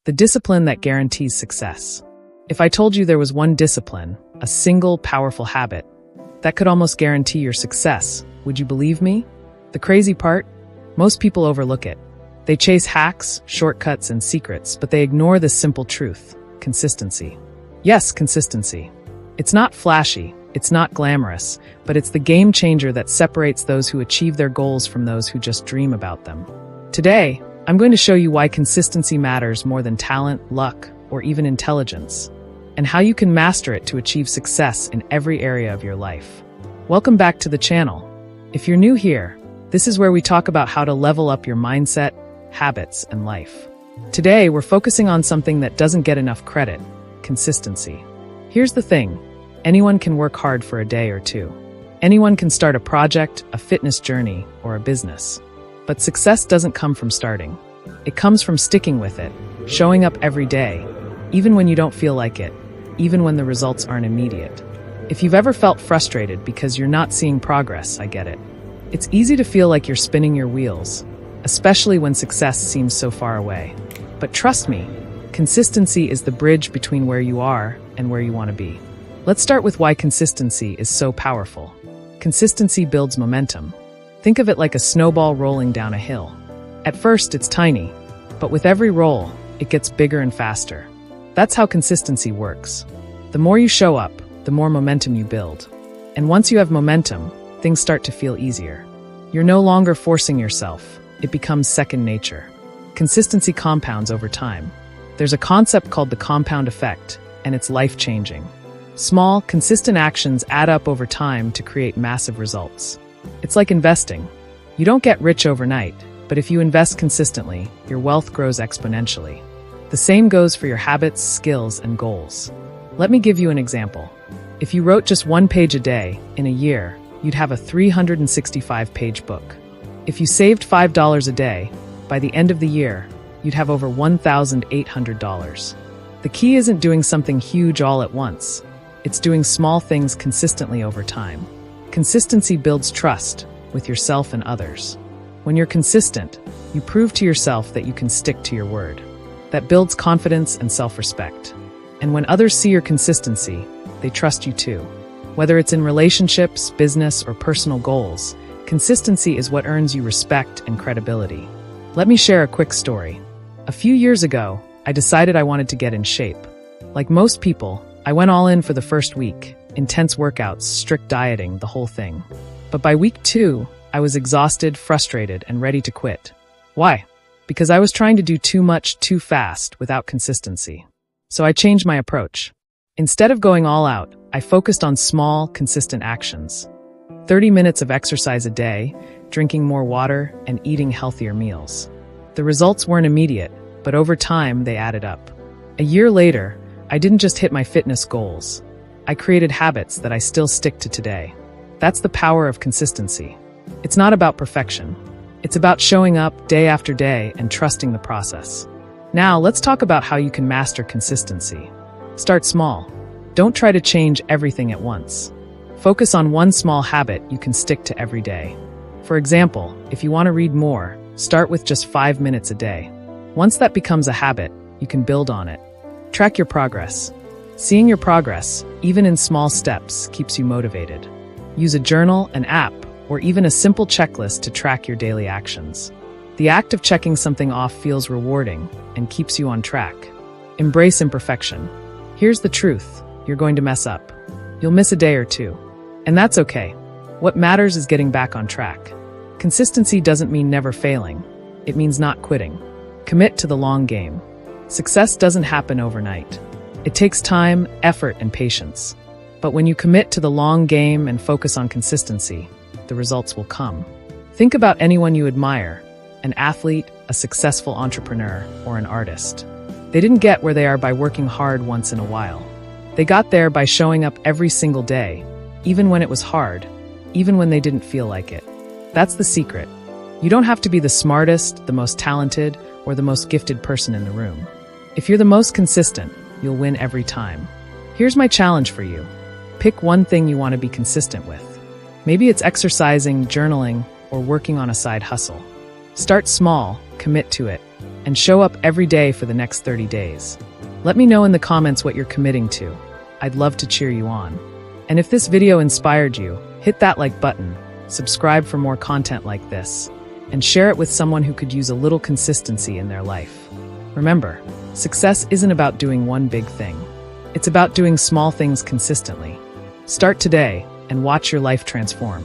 the discipline that guarantees success. If I told you there was one discipline, a single powerful habit, that could almost guarantee your success, would you believe me? The crazy part? Most people overlook it. They chase hacks, shortcuts, and secrets, but they ignore this simple truth: consistency. Yes, consistency. It's not flashy, it's not glamorous, but it's the game changer that separates those who achieve their goals from those who just dream about them. Today, I'm going to show you why consistency matters more than talent, luck, or even intelligence, and how you can master it to achieve success in every area of your life. Welcome back to the channel. If you're new here, this is where we talk about how to level up your mindset, habits, and life. Today, we're focusing on something that doesn't get enough credit: consistency. Here's the thing: anyone can work hard for a day or two. Anyone can start a project, a fitness journey, or a business. But success doesn't come from starting. It comes from sticking with it, showing up every day, even when you don't feel like it, even when the results aren't immediate. If you've ever felt frustrated because you're not seeing progress, I get it. It's easy to feel like you're spinning your wheels, especially when success seems so far away. But trust me, consistency is the bridge between where you are and where you want to be. Let's start with why consistency is so powerful. Consistency builds momentum. Think of it like a snowball rolling down a hill. At first, it's tiny, but with every roll, it gets bigger and faster. That's how consistency works. The more you show up, the more momentum you build. And once you have momentum, things start to feel easier. You're no longer forcing yourself. It becomes second nature. Consistency compounds over time. There's a concept called the compound effect, and it's life-changing. Small, consistent actions add up over time to create massive results. It's like investing. You don't get rich overnight, but if you invest consistently, your wealth grows exponentially. The same goes for your habits, skills, and goals. Let me give you an example. If you wrote just 1 page a day, in a year, you'd have a 365-page book. If you saved $5 a day, by the end of the year, you'd have over $1,800. The key isn't doing something huge all at once. It's doing small things consistently over time. Consistency builds trust with yourself and others. When you're consistent, you prove to yourself that you can stick to your word. That builds confidence and self-respect. And when others see your consistency, they trust you too. Whether it's in relationships, business, or personal goals, consistency is what earns you respect and credibility. Let me share a quick story. A few years ago, I decided I wanted to get in shape. Like most people, I went all in for the first week. Intense workouts, strict dieting, the whole thing. But by week 2, I was exhausted, frustrated, and ready to quit. Why? Because I was trying to do too much too fast without consistency. So I changed my approach. Instead of going all out, I focused on small, consistent actions. 30 minutes of exercise a day, drinking more water, and eating healthier meals. The results weren't immediate, but over time they added up. A year later, I didn't just hit my fitness goals. I created habits that I still stick to today. That's the power of consistency. It's not about perfection. It's about showing up day after day and trusting the process. Now, let's talk about how you can master consistency. Start small. Don't try to change everything at once. Focus on one small habit you can stick to every day. For example, if you want to read more, start with just 5 minutes a day. Once that becomes a habit, you can build on it. Track your progress. Seeing your progress, even in small steps, keeps you motivated. Use a journal, an app, or even a simple checklist to track your daily actions. The act of checking something off feels rewarding and keeps you on track. Embrace imperfection. Here's the truth: you're going to mess up. You'll miss a day or two. And that's okay. What matters is getting back on track. Consistency doesn't mean never failing. It means not quitting. Commit to the long game. Success doesn't happen overnight. It takes time, effort, and patience. But when you commit to the long game and focus on consistency, the results will come. Think about anyone you admire: an athlete, a successful entrepreneur, or an artist. They didn't get where they are by working hard once in a while. They got there by showing up every single day, even when it was hard, even when they didn't feel like it. That's the secret. You don't have to be the smartest, the most talented, or the most gifted person in the room. If you're the most consistent, you'll win every time. Here's my challenge for you. Pick one thing you want to be consistent with. Maybe it's exercising, journaling, or working on a side hustle. Start small, commit to it, and show up every day for the next 30 days. Let me know in the comments what you're committing to. I'd love to cheer you on. And if this video inspired you, hit that like button, subscribe for more content like this, and share it with someone who could use a little consistency in their life. Remember, success isn't about doing one big thing. It's about doing small things consistently. Start today and watch your life transform.